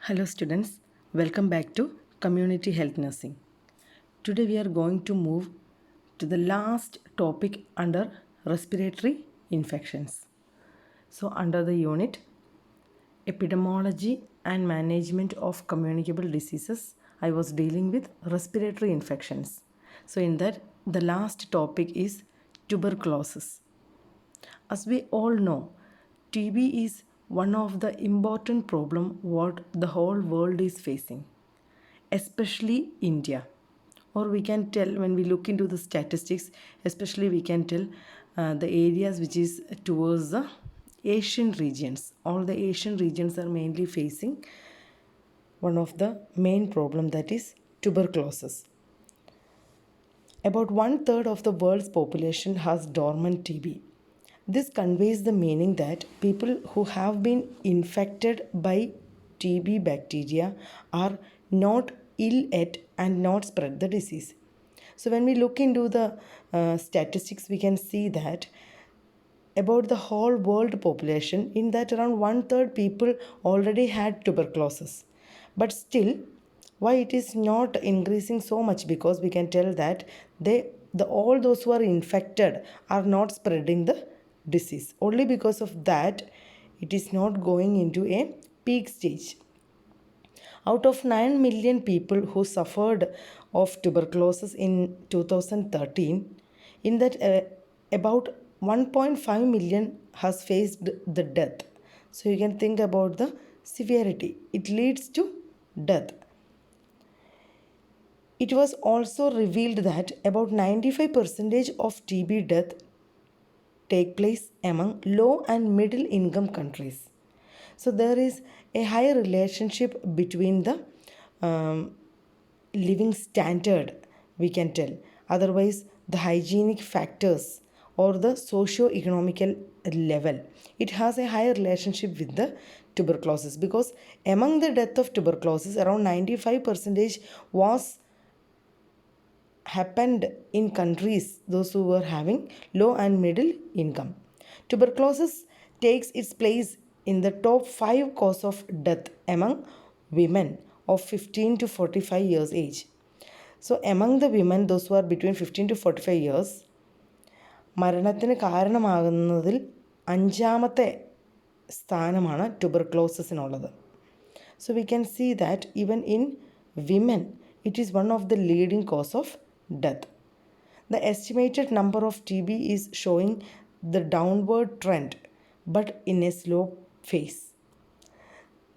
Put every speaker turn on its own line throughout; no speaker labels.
Hello students, welcome back to Community Health Nursing. Today we are going to move to the last topic under respiratory infections. So under the unit Epidemiology and Management of Communicable Diseases, I was dealing with respiratory infections. So in that the last topic is tuberculosis. As we all know, TB is one of the important problem what the whole world is facing, especially India. Or we can tell when we look into the statistics, especially we can tell the areas which is towards the Asian regions. All the Asian regions are mainly facing one of the main problem, that is tuberculosis. About one third of the world's population has dormant TB. This conveys the meaning that people who have been infected by TB bacteria are not ill yet and not spread the disease. So, when we look into the statistics, we can see that about the whole world population, in that around one third people already had tuberculosis. But still, why it is not increasing so much? Because we can tell that all those who are infected are not spreading the disease. Only because of that, it is not going into a peak stage. Out of 9 million people who suffered of tuberculosis in 2013, in that about 1.5 million has faced the death. So you can think about the severity. It leads to death. It was also revealed that about 95% of TB death take place among low and middle income countries. So there is a high relationship between the living standard, we can tell. Otherwise, the hygienic factors or the socio-economical level, it has a higher relationship with the tuberculosis, because among the death of tuberculosis, around 95% was happened in countries those who were having low and middle income. Tuberculosis takes its place in the top 5 cause of death among women of 15 to 45 years age. So among the women, those who are between 15 to 45 years, മരണത്തിന് കാരണമാകുന്നതിൽ അഞ്ചാമത്തെ സ്ഥാനമാണ് tuberculosis. So we can see that even in women, it is one of the leading cause of death. The estimated number of TB is showing the downward trend, but in a slow phase.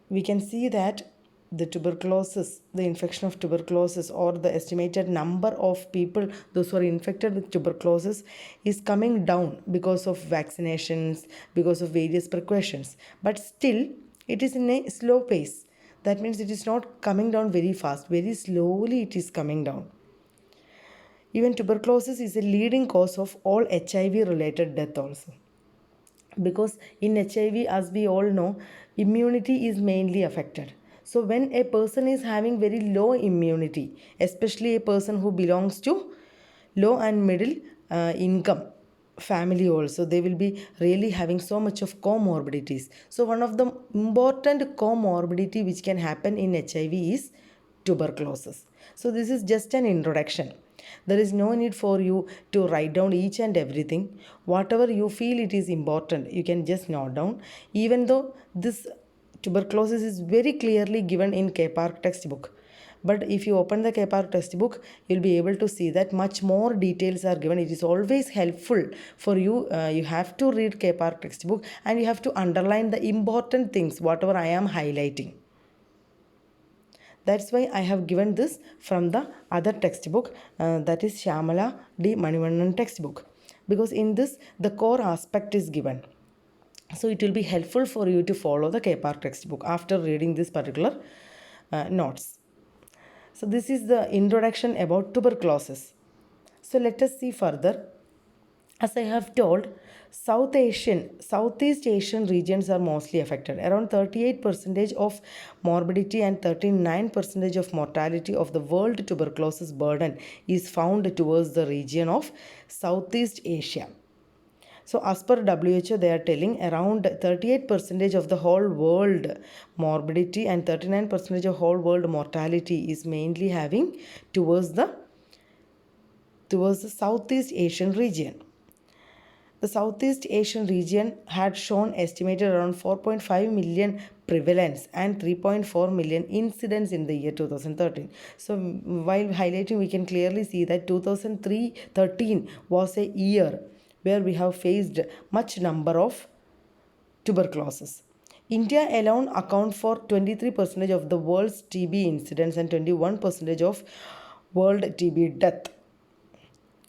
We can see that the tuberculosis, the infection of tuberculosis, or the estimated number of people, those who are infected with tuberculosis, is coming down because of vaccinations, because of various precautions. But still, it is in a slow pace. That means it is not coming down very fast. Very slowly it is coming down. Even tuberculosis is a leading cause of all HIV related death also. Because in HIV, as we all know, immunity is mainly affected. So when a person is having very low immunity, especially a person who belongs to low and middle income family also, they will be really having so much of comorbidities. So one of the important comorbidity which can happen in HIV is tuberculosis. So this is just an introduction. There is no need for you to write down each and everything. Whatever you feel it is important, you can just note down. Even though this tuberculosis is very clearly given in KPARC textbook, but if you open the KPARC textbook, you'll be able to see that much more details are given. It is always helpful for you. You have to read KPARC textbook and you have to underline the important things, whatever I am highlighting. That's why I have given this from the other textbook, that is Shyamala D. Manivannan textbook, because in this the core aspect is given. So it will be helpful for you to follow the KPARC textbook after reading this particular notes. So this is the introduction about tuberculosis. So let us see further. As I have told, Southeast Asian regions are mostly affected. Around 38% of morbidity and 39% of mortality of the world tuberculosis burden is found towards the region of Southeast Asia. So as per WHO, they are telling around 38% of the whole world morbidity and 39% of whole world mortality is mainly having towards the Southeast Asian region. The Southeast Asian region had shown estimated around 4.5 million prevalence and 3.4 million incidents in the year 2013. So while highlighting, we can clearly see that 2013 was a year where we have faced much number of tuberculosis. India alone account for 23% of the world's TB incidents and 21% of world TB death.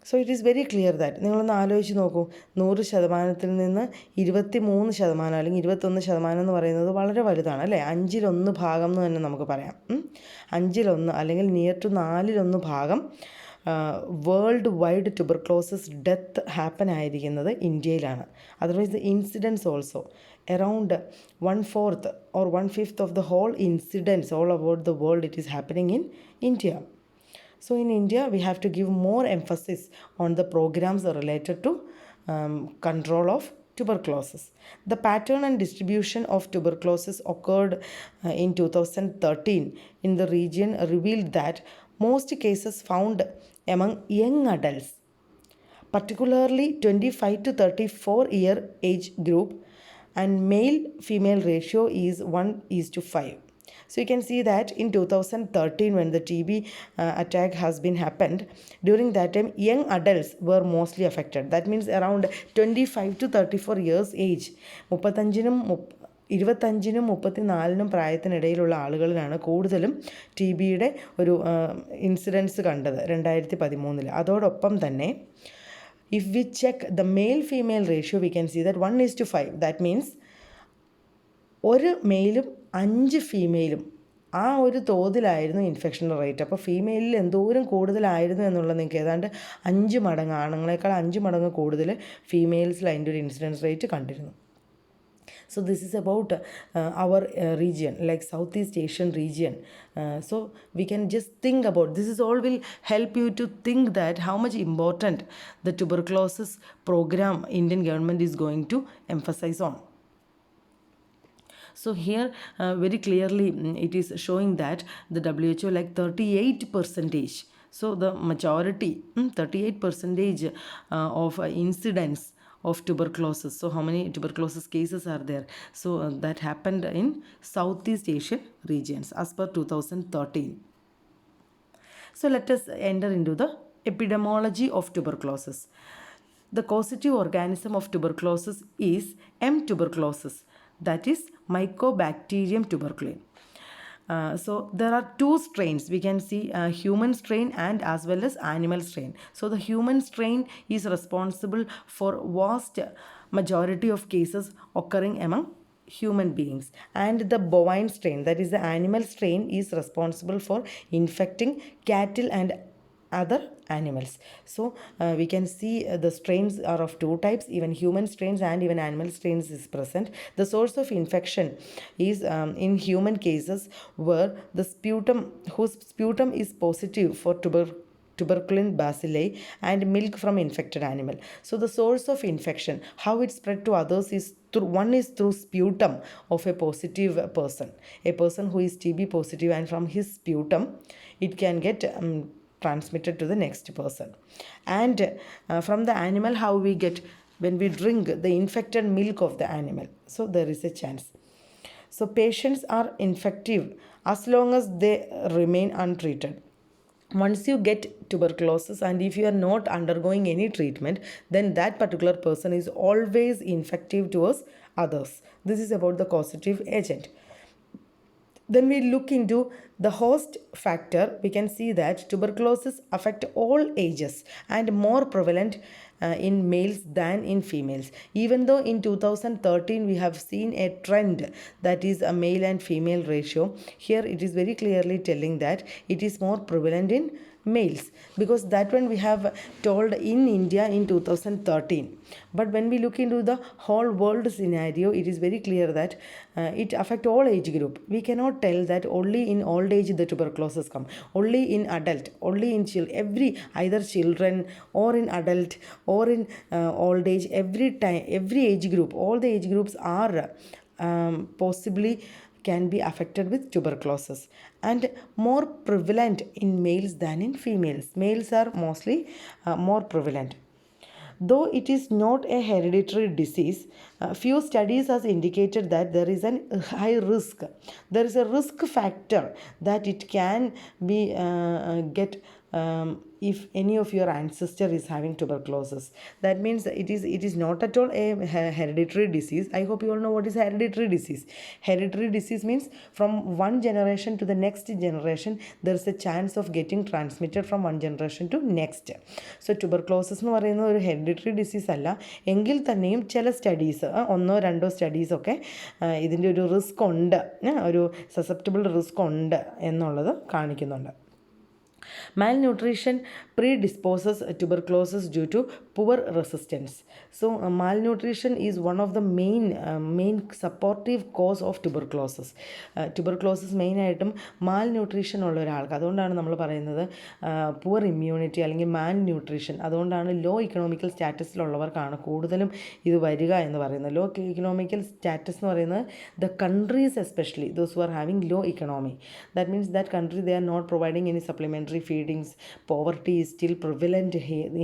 So it is very clear that നിങ്ങളൊന്ന് ആലോചിച്ച് നോക്കൂ, 100% നിന്ന് 23% അല്ലെങ്കിൽ 21% എന്ന് പറയുന്നത് വളരെ വലുതാണ് അല്ലേ. 1/5 ഭാഗം എന്ന് തന്നെ നമുക്ക് പറയാം. 1/5 അല്ലെങ്കിൽ നിയർ ടു 4/1 ഭാഗം world wide tuberculosis death happen ആയിരിക്കുന്നത് ഇന്ത്യയിലാണ്. Otherwise the incidence also around 1/4 or 1/5 of the whole incidents all about the world, it is happening in India. So in India, we have to give more emphasis on the programs related to control of tuberculosis. The pattern and distribution of tuberculosis occurred in 2013 in the region revealed that most cases found among young adults, particularly 25 to 34 year age group, and male-female ratio is 1:5. So you can see that in 2013 when the TB attack has been happened, during that time young adults were mostly affected. That means around 25 to 34 years age. 25-നും 34-നും പ്രായത്തിനിടയിലുള്ള ആളുകളിലാണ് കൂടുതലും T ബിയുടെ ഒരു incidents കണ്ടത് 2013. അതോടൊപ്പം തന്നെ if we check the male-female ratio, we can see that 1:5. That means ഒരു മെയിലും 5 ഫീമെയിലും ആ ഒരു തോതിലായിരുന്നു ഇൻഫെക്ഷൻ റേറ്റ്. അപ്പോൾ ഫീമെയിലിൽ എന്തോരം കൂടുതലായിരുന്നു എന്നുള്ളത് നിങ്ങൾക്ക് ഏതാണ്ട് 5 മടങ്ങ്, ആണുങ്ങളെക്കാൾ 5 മടങ്ങ് കൂടുതൽ ഫീമെയിൽസിൽ അതിൻ്റെ ഒരു ഇൻസിഡൻസ് റേറ്റ് കണ്ടിരുന്നു. So this is about our region, like Southeast Asian region. So we can just think about this. Is all will help you to think that how much important the tuberculosis program Indian government is going to emphasize on. So here very clearly it is showing that the WHO like 38%. So the majority 38% of incidents of tuberculosis. So how many tuberculosis cases are there? So that happened in Southeast Asian regions as per 2013. So let us enter into the epidemiology of tuberculosis. The causative organism of tuberculosis is M. tuberculosis, that is Mycobacterium tuberculin. So there are 2 strains. We can see human strain and as well as animal strain. So the human strain is responsible for vast majority of cases occurring among human beings, and the bovine strain, that is the animal strain, is responsible for infecting cattle and other animals. So we can see the strains are of 2 types. Even human strains and even animal strains is present. The source of infection is in human cases where the sputum, whose sputum is positive for tuberculin bacilli and milk from infected animal. So the source of infection, how it spread to others, is through sputum of a positive person, a person who is TB positive, and from his sputum it can get transmitted to the next person. And from the animal, how we get when we drink the infected milk of the animal. So there is a chance. So patients are infective as long as they remain untreated. Once you get tuberculosis and if you are not undergoing any treatment, then that particular person is always infective towards others. This is about the causative agent. Then we look into the host factor. We can see that tuberculosis affect all ages and more prevalent in males than in females. Even though in 2013 we have seen a trend that is a male and female ratio, here it is very clearly telling that it is more prevalent in males, because that one we have told in India in 2013. But when we look into the whole world scenario, it is very clear that it affect all age group. We cannot tell that only in old age the tuberculosis come, only in adult, only in every, either children or in adult or in old age, every time, every age group, all the age groups are possibly can be affected with tuberculosis, and more prevalent in males than in females. Males are mostly more prevalent. Though it is not a hereditary disease, few studies has indicated that there is a high risk. There is a risk factor that it can be get if any of your ancestor is having tuberculosis. That means it is not at all a hereditary disease. I hope you all know what is hereditary disease. Hereditary disease means from one generation to the next generation there is a chance of getting transmitted from one generation to next. So tuberculosis എന്ന് പറയുന്ന ഒരു hereditary disease അല്ല, എങ്കിൽ തന്നെയും ചില studies, ഒന്നോ രണ്ടോ സ്റ്റഡീസൊക്കെ ഇതിൻ്റെ ഒരു റിസ്ക് ഉണ്ട്, ഒരു സസെപ്റ്റബിൾ റിസ്ക് ഉണ്ട് എന്നുള്ളത് കാണിക്കുന്നുണ്ട്. Malnutrition predisposes tuberculosis due to poor resistance. So malnutrition is one of the main supportive cause of tuberculosis. Tuberculosis main ആയിട്ടും മാൽന്യൂട്രീഷൻ ഉള്ള ഒരാൾക്ക്, അതുകൊണ്ടാണ് നമ്മൾ പറയുന്നത് പുവർ ഇമ്മ്യൂണിറ്റി അല്ലെങ്കിൽ മാൽന്യൂട്രീഷൻ. അതുകൊണ്ടാണ് ലോ ഇക്കണോമിക്കൽ സ്റ്റാറ്റസിലുള്ളവർക്കാണ് കൂടുതലും ഇത് വരിക എന്ന് പറയുന്നത്. ലോ ഇക്കണോമിക്കൽ സ്റ്റാറ്റസ് എന്ന് പറയുന്നത് the countries, especially those who are having low economy. That means that country they are not providing any supplementary feedings. Poverty is still prevalent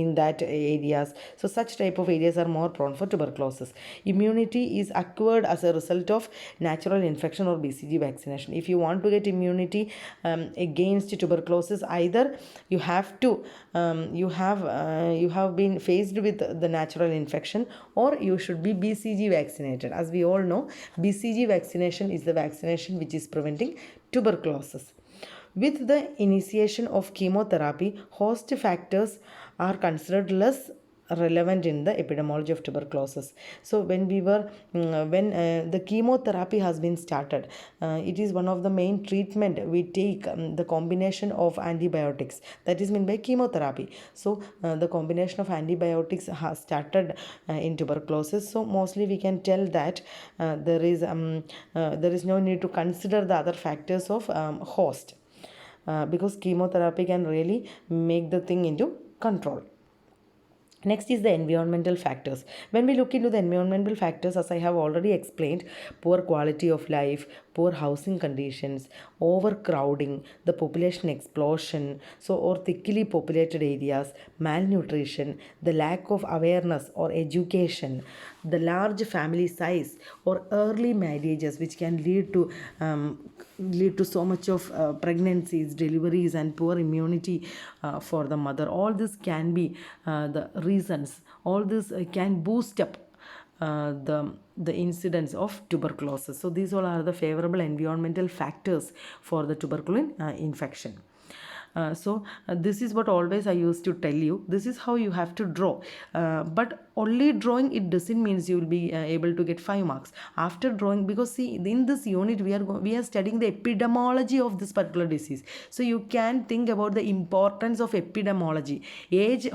in that areas. So such type of areas are more prone for tuberculosis. Immunity is acquired as a result of natural infection or BCG vaccination. If you want to get immunity against tuberculosis, either you have to you have been faced with the natural infection, or you should be BCG vaccinated. As we all know, BCG vaccination is the vaccination which is preventing tuberculosis. With the initiation of chemotherapy, host factors are considered less relevant in the epidemiology of tuberculosis. So when the chemotherapy has been started, it is one of the main treatment we take, the combination of antibiotics, that is meant by chemotherapy. So the combination of antibiotics has started in tuberculosis. So mostly we can tell that there is no need to consider the other factors of host. Because chemotherapy can really make the thing into control. Next is the environmental factors. When we look into the environmental factors, as I have already explained, poor quality of life, poor housing conditions, overcrowding, the population explosion, or thickly populated areas, malnutrition, the lack of awareness or education, the large family size, or early marriages which can lead to so much of pregnancies, deliveries, and poor immunity for the mother. All this can be the reasons. All this can boost up the incidence of tuberculosis. So these all are the favorable environmental factors for the tuberculin infection. This is what always I used to tell you. This is how you have to draw. But only drawing it doesn't mean you will be able to get 5 marks. After drawing, because see, in this unit we are studying the epidemiology of this particular disease. So you can think about the importance of epidemiology. Age,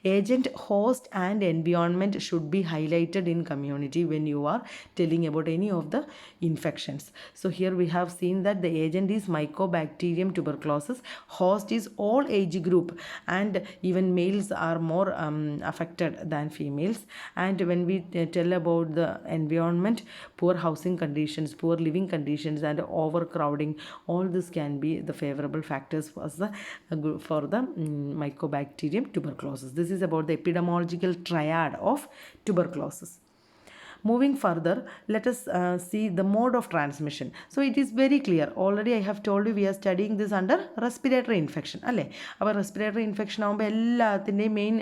agent, host, and environment should be highlighted in community when you are telling about any of the infections. So here we have seen that the agent is Mycobacterium tuberculosis. Host is all age group, and even males are more affected than females. And when we tell about the environment, poor housing conditions, poor living conditions, and overcrowding, all this can be the favorable factors for the Mycobacterium tuberculosis. This is about the epidemiological triad of tuberculosis. Moving further, let us see the mode of transmission. So it is very clear. Already I have told you we are studying this under respiratory infection. അല്ലേ? അപ്പോൾ respiratory infection ആകുമ്പോൾ എല്ലാത്തിൻ്റെയും main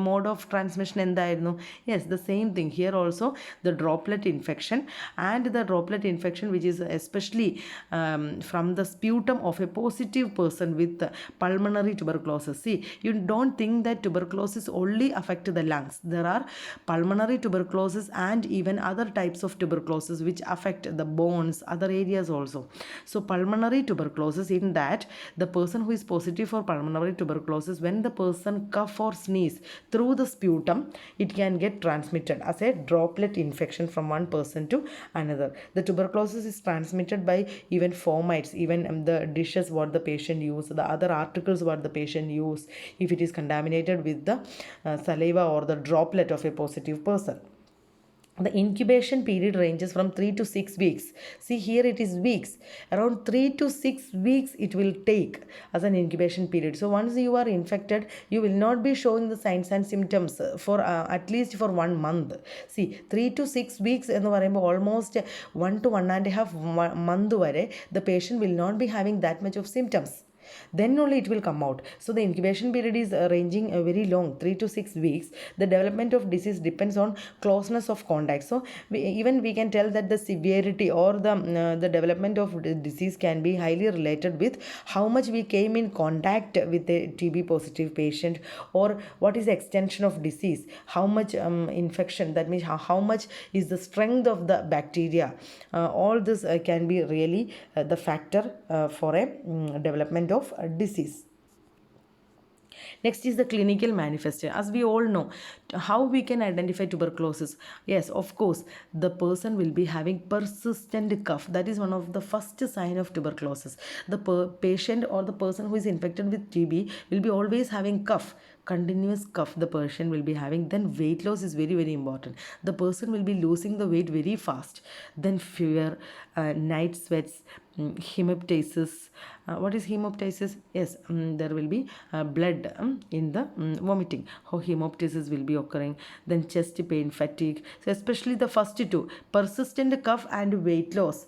mode of transmission എന്തായിരുന്നു? Yes, the same thing. Here also the droplet infection, and the droplet infection which is especially from the sputum of a positive person with pulmonary tuberculosis. See, you don't think that tuberculosis only affect the lungs. There are pulmonary tuberculosis and even then other types of tuberculosis which affect the bones, other areas also. So pulmonary tuberculosis, in that the person who is positive for pulmonary tuberculosis, when the person cough or sneeze through the sputum, it can get transmitted as a droplet infection from one person to another. The tuberculosis is transmitted by even fomites, even the dishes what the patient use, the other articles what the patient use, if it is contaminated with the saliva or the droplet of a positive person. The incubation period ranges from 3 to 6 weeks. See, here it is weeks. Around 3 to 6 weeks it will take as an incubation period. So once you are infected, you will not be showing the signs and symptoms for at least for 1 month. See, 3 to 6 weeks എന്ന് പറയുമ്പോൾ almost 1 to 1.5 month വരെ the patient will not be having that much of symptoms. Then only it will come out. So the incubation period is ranging very long, 3 to 6 weeks. The development of disease depends on closeness of contact. So we can tell that the severity or the development of the disease can be highly related with how much we came in contact with a TB positive patient, or what is the extension of disease, how much infection, that means how much is the strength of the bacteria. All this can be really the factor for a development of disease. Next is the clinical manifestation. As we all know, how we can identify tuberculosis. Yes, of course, the person will be having persistent cough. That is one of the first sign of tuberculosis. The patient or the person who is infected with TB will be always having cough, continuous cough the person will be having. Then weight loss is very, very important. The person will be losing the weight very fast. Then fever, night sweats, hemoptysis. What is hemoptysis? Yes, there will be blood in the vomiting. How hemoptysis will be occurring. Then chest pain, fatigue. So especially the first two, persistent cough and weight loss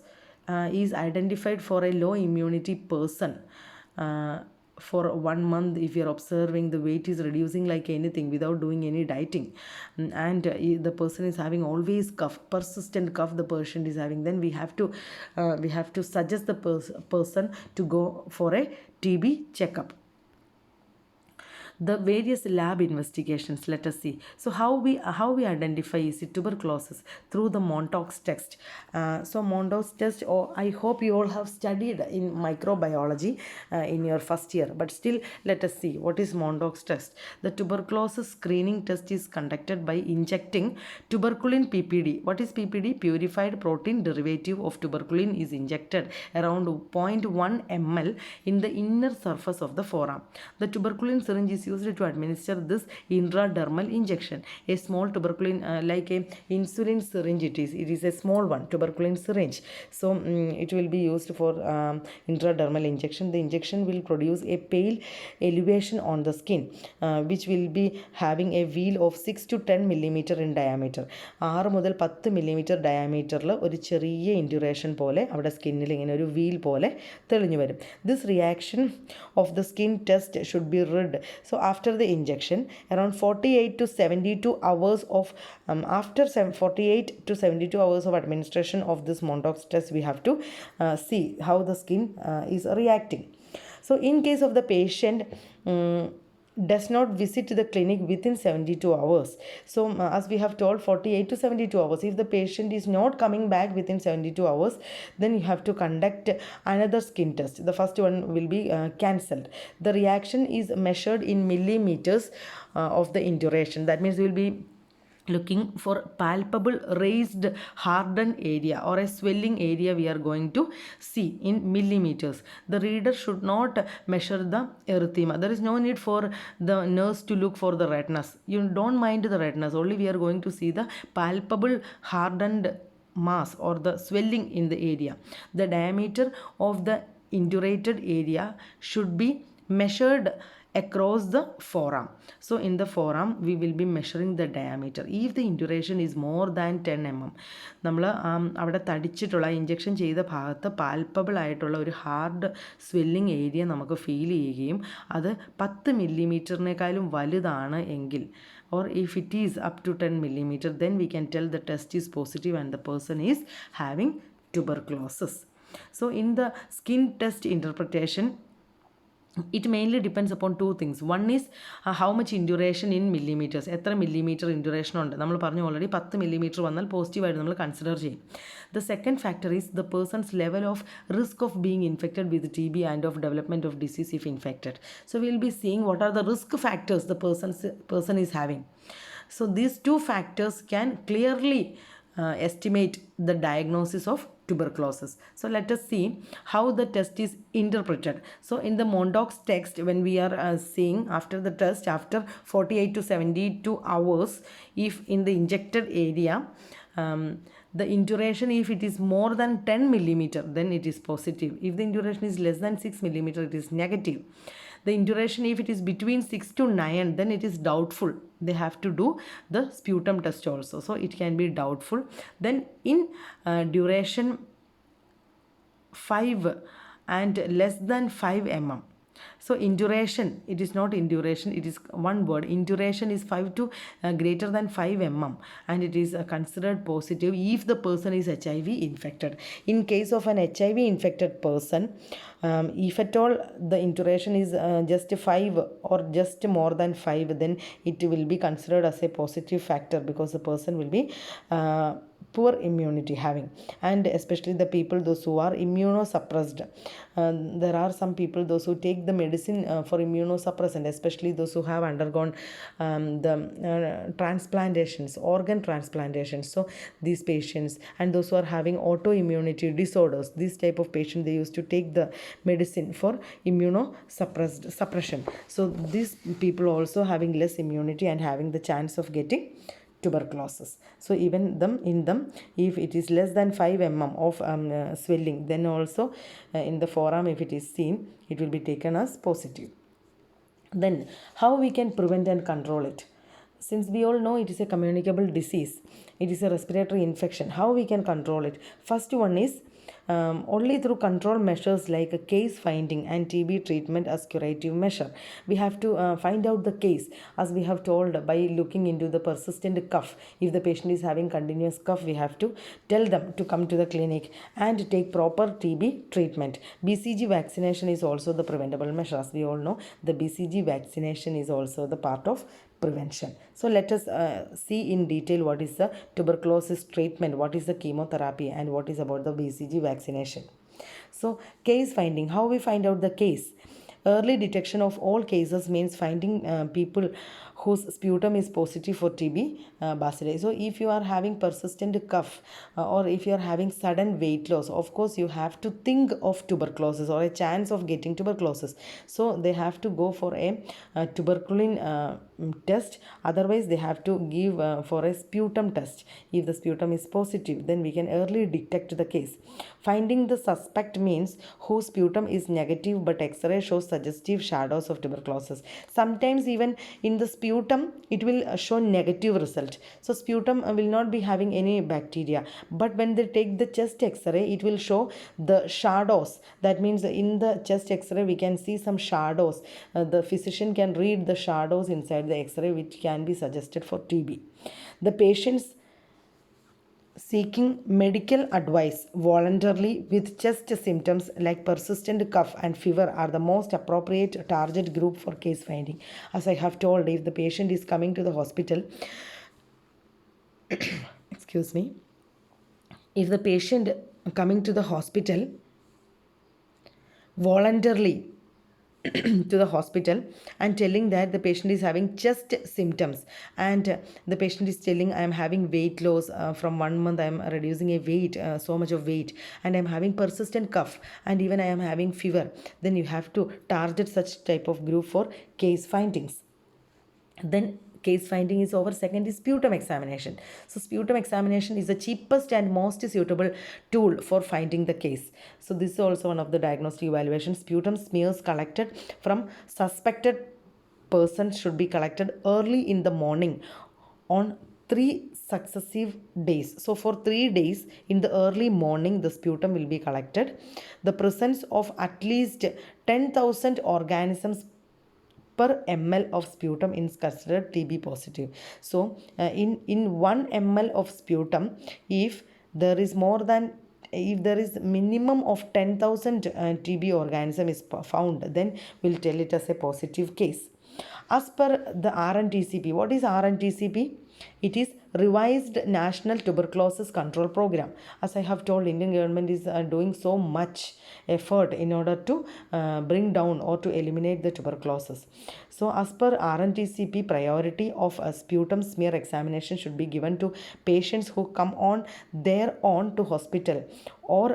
is identified for a low immunity person. For 1 month, if you're observing the weight is reducing like anything without doing any dieting, and the person is having always cough, persistent cough the person is having, then we have to suggest the person to go for a TB checkup. The various lab investigations, let us see. So how we identify is it tuberculosis through the Montauk's test. So Montauk's test, I hope you all have studied in microbiology in your first year, but still let us see what is Montauk's test. The tuberculosis screening test is conducted by injecting tuberculin PPD. What is PPD? Purified protein derivative of tuberculin is injected around 0.1 ml in the inner surface of the forearm. The tuberculin syringe is used to administer this intradermal injection. A small tuberculin, like a insulin syringe, it is a small one, tuberculin syringe. So it will be used for intradermal injection. The injection will produce a pale elevation on the skin, which will be having a wheel of 6 to 10 millimeter in diameter. 6 മുതൽ 10 millimeter diameterൽ ഒരു ചെറിയ ഇൻഡ്യൂറേഷൻ പോലെ അവിടെ സ്കിന്നിൽ ഇങ്ങനെ ഒരു wheel പോലെ തെളിഞ്ഞു വരും. This reaction of the skin test should be read. So after the injection, around 48 to 72 hours of after 48 to 72 hours of administration of this Montauk's test, we have to see how the skin is reacting. So in case of the patient does not visit the clinic within 72 hours. So as we have told, 48 to 72 hours. If the patient is not coming back within 72 hours, then you have to conduct another skin test. The first one will be cancelled. The reaction is measured in millimeters of the induration. That means we will be looking for palpable raised hardened area or a swelling area. We are going to see in millimeters. The reader should not measure the erythema. There is no need for the nurse to look for the redness. You don't mind the redness, only we are going to see the palpable hardened mass or the swelling in the area. The diameter of the indurated area should be measured across the forearm. So in the forearm we will be measuring the diameter. If the induration is more than 10 mm, നമ്മൾ അവിടെ തടിച്ചിട്ടുള്ള injection ചെയ്ത ഭാഗത്ത് palpable ആയിട്ടുള്ള ഒരു hard swelling area നമുക്ക് feel ചെയ്യുകയും അത് 10 മില്ലിമീറ്ററിനേക്കാളും വലുതാണ് എങ്കിൽ, or if it is up to 10 millimeter, then we can tell the test is positive and the person is having tuberculosis. So in the skin test interpretation, It mainly depends upon two things. One is how much induration in millimeters, എത്ര millimeter induration ഉണ്ട്. നമ്മൾ പറഞ്ഞു already 10 millimeter വന്നാൽ പോസിറ്റീവായിട്ട് നമ്മൾ consider ചെയ്യും. The second factor is the person's level of risk of being infected with TB and of development of disease if infected. So we will be seeing what are the risk factors the person is having. So these two factors can clearly estimate the diagnosis of tuberculosis. So let us see how the test is interpreted. So in the Mondock's text, when we are seeing after the test, after 48 to 72 hours, if in the injected area, the induration, if it is more than 10 millimeter, then it is positive. If the induration is less than 6 millimeter, it is negative. The induration, if it is between 6 to 9, then it is doubtful. They have to do the sputum test also. So it can be doubtful. Then in duration 5 and less than 5 mm. So induration, it is not induration, it is one word. Induration is 5 to greater than 5 mm, and it is considered positive if the person is HIV infected. In case of an HIV infected person, if at all the induration is just 5 or just more than 5, then it will be considered as a positive factor, because the person will be poor immunity having, and especially the people those who are immunosuppressed. There are some people those who take the medicine for immunosuppressant, especially those who have undergone the transplantations, organ transplantations. So these patients, and those who are having autoimmunity disorders, this type of patient, they used to take the medicine for suppression. So these people also having less immunity and having the chance of getting tuberculosis. So even in them, if it is less than 5 mm of swelling, then also in the forearm, if it is seen, it will be taken as positive. Then how we can prevent and control it? Since we all know it is a communicable disease, it is a respiratory infection, how we can control it? First one is only through control measures like a case finding and TB treatment as curative measure. We have to find out the case, as we have told, by looking into the persistent cough. If the patient is having continuous cough, we have to tell them to come to the clinic and take proper TB treatment. BCG vaccination is also the preventable measure. As we all know, the BCG vaccination is also the part of prevention. So let us see in detail what is the tuberculosis treatment, what is the chemotherapy, and what is about the BCG vaccination. So case finding, how we find out the case? Early detection of all cases means finding people whose sputum is positive for TB bacilli. So if you are having persistent cough or if you are having sudden weight loss, of course you have to think of tuberculosis or a chance of getting tuberculosis. So they have to go for a tuberculin test. Otherwise they have to give for a sputum test. If the sputum is positive, then we can early detect the case. Finding the suspect means whose sputum is negative but X-ray shows suggestive shadows of tuberculosis. Sometimes even in the sputum it will show negative result. So sputum will not be having any bacteria, but when they take the chest X-ray, it will show the shadows. That means in the chest X-ray we can see some shadows. The physician can read the shadows inside the X-ray, which can be suggested for TB. The patients seeking medical advice voluntarily with chest symptoms like persistent cough and fever are the most appropriate target group for case finding. As I have told, if the patient is coming to the hospital excuse me, if the patient coming to the hospital voluntarily to the hospital and telling that the patient is having chest symptoms, and the patient is telling, I am having weight loss, from 1 month I am reducing a weight, so much of weight, and I am having persistent cough, and even I am having fever, then you have to target such type of group for case findings. Then case finding is over. Second is sputum examination. So sputum examination is the cheapest and most suitable tool for finding the case. So this is also one of the diagnostic evaluations. Sputum smears collected from suspected persons should be collected early in the morning on 3 successive days. So for 3 days in the early morning, the sputum will be collected. The presence of at least 10,000 organisms per ml of sputum is considered TB positive. So in 1 ml of sputum, if there is more than if there is minimum of 10,000 TB organism is found, then we'll tell it as a positive case. As per the RNTCP, what is RNTCP? It is Revised National Tuberculosis Control Program. As I have told, Indian government is doing so much effort in order to bring down or to eliminate the tuberculosis. So as per RNTCP, priority of a sputum smear examination should be given to patients who come on their own to hospital or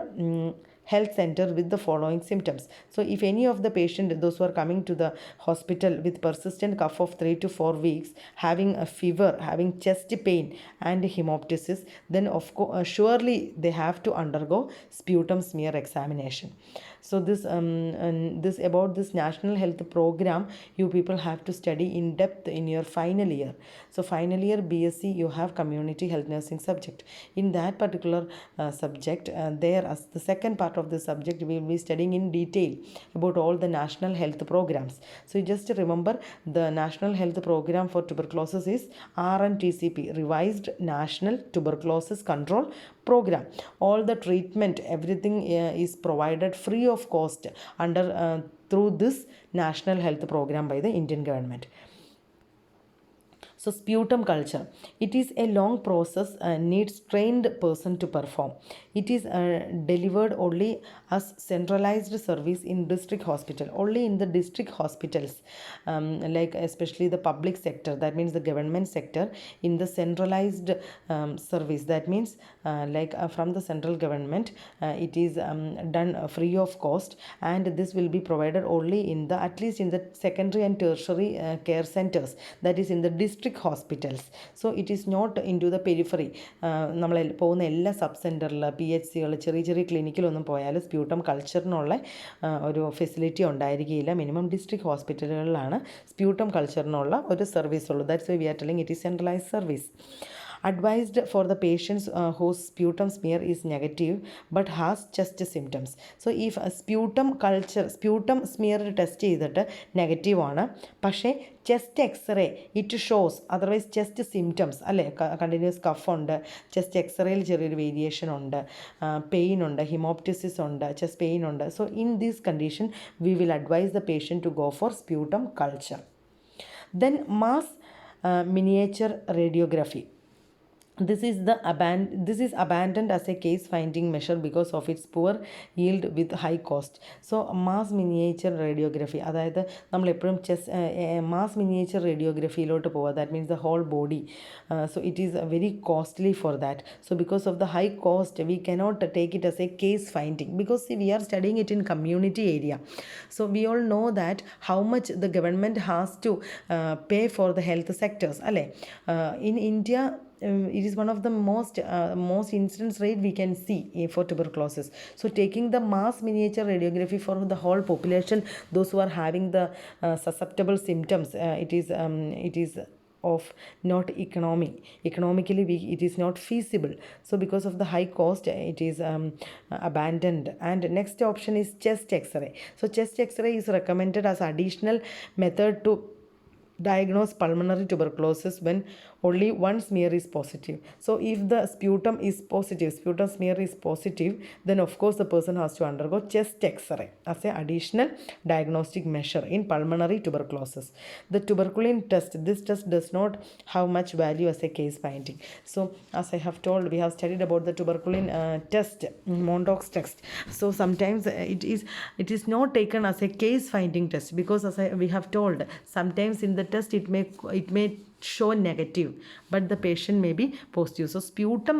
health center with the following symptoms. So if any of the patient, those who are coming to the hospital with persistent cough of 3 to 4 weeks, having a fever, having chest pain and hemoptysis, then of course surely they have to undergo sputum smear examination. So this about this national health program, you people have to study in depth in your final year. So final year BSc, you have community health nursing subject. In that particular subject, there as the second part of the subject, we will be studying in detail about all the national health programs. So you just remember, the national health program for tuberculosis is RNTCP, Revised National Tuberculosis Control Program. All the treatment, everything is provided free of cost under through this national health program by the Indian government. So sputum culture, it is a long process and needs trained person to perform. It is delivered only as centralized service in district hospital, only in the district hospitals, like especially the public sector, that means the government sector, in the centralized service, that means from the central government, it is done free of cost, and this will be provided only in the, at least in the secondary and tertiary care centers, that is in the district hospitals. So it is not into the periphery. നമ്മൾ പോകുന്ന എല്ലാ sub സെൻറ്ററിൽ PHCകൾ ചെറിയ ചെറിയ ക്ലിനിക്കിലൊന്നും പോയാൽ sputum കൾച്ചറിനുള്ള ഒരു facility ഉണ്ടായിരിക്കില്ല. മിനിമം ഡിസ്ട്രിക്ട് ഹോസ്പിറ്റലുകളിലാണ് സ്പ്യൂട്ടം കൾച്ചറിനുള്ള ഒരു സർവീസ് ഉള്ളൂ. That's why we are telling it is centralised service. Advised for the patients whose sputum smear is negative but has chest symptoms. So if a sputum smear test ചെയ്തിട്ട് negative ആണ്, പക്ഷേ chest X-ray it shows otherwise chest symptoms അല്ലേ, continuous cough ഉണ്ട്, chest എക്സ്റേയിൽ ചെറിയൊരു variation ഉണ്ട്, pain ഉണ്ട്, haemoptysis ഉണ്ട്, ചെസ്റ്റ് പെയിൻ ഉണ്ട്. So in this condition we will advise the patient to go for sputum culture. Then mass miniature radiography. This is abandoned as a case finding measure because of its poor yield with high cost. So mass miniature radiography, അതായത് നമ്മൾ എപ്പോഴും mass miniature റേഡിയോഗ്രഫിയിലോട്ട് പോവുക, that means the whole body. So it is very costly for that. So because of the high cost we cannot take it as a case finding, because see, we are studying it in community area. So we all know that how much the government has to pay for the health sectors അല്ലേ. In India, it is one of the most incidence rate we can see for tuberculosis. So taking the mass miniature radiography for the whole population, those who are having the susceptible symptoms, it is of not economically it is not feasible. So because of the high cost, it is abandoned. And next option is chest x-ray. So chest x-ray is recommended as additional method to diagnose pulmonary tuberculosis when only one smear is positive. So if the sputum smear is positive, then of course the person has to undergo chest x-ray as an additional diagnostic measure in pulmonary tuberculosis. The tuberculin test, this test does not have much value as a case finding. So as I have told, we have studied about the tuberculin test, Mondox test. So sometimes it is not taken as a case finding test, because we have told, sometimes in the test it may show negative, but the patient may be positive. So sputum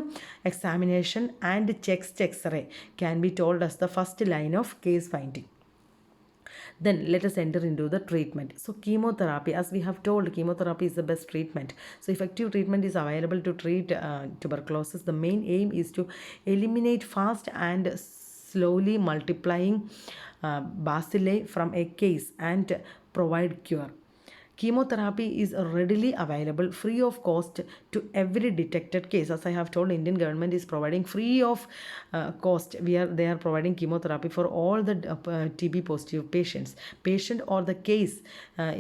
examination and chest x-ray can be told as the first line of case finding. Then let us enter into the treatment. So chemotherapy, as we have told, chemotherapy is the best treatment. So effective treatment is available to treat tuberculosis. The main aim is to eliminate fast and slowly multiplying bacilli from a case and provide cure. Chemotherapy is readily available free of cost to every detected case. As I have told, Indian government is providing free of cost. They are providing chemotherapy for all the TB positive patients. Patient or the case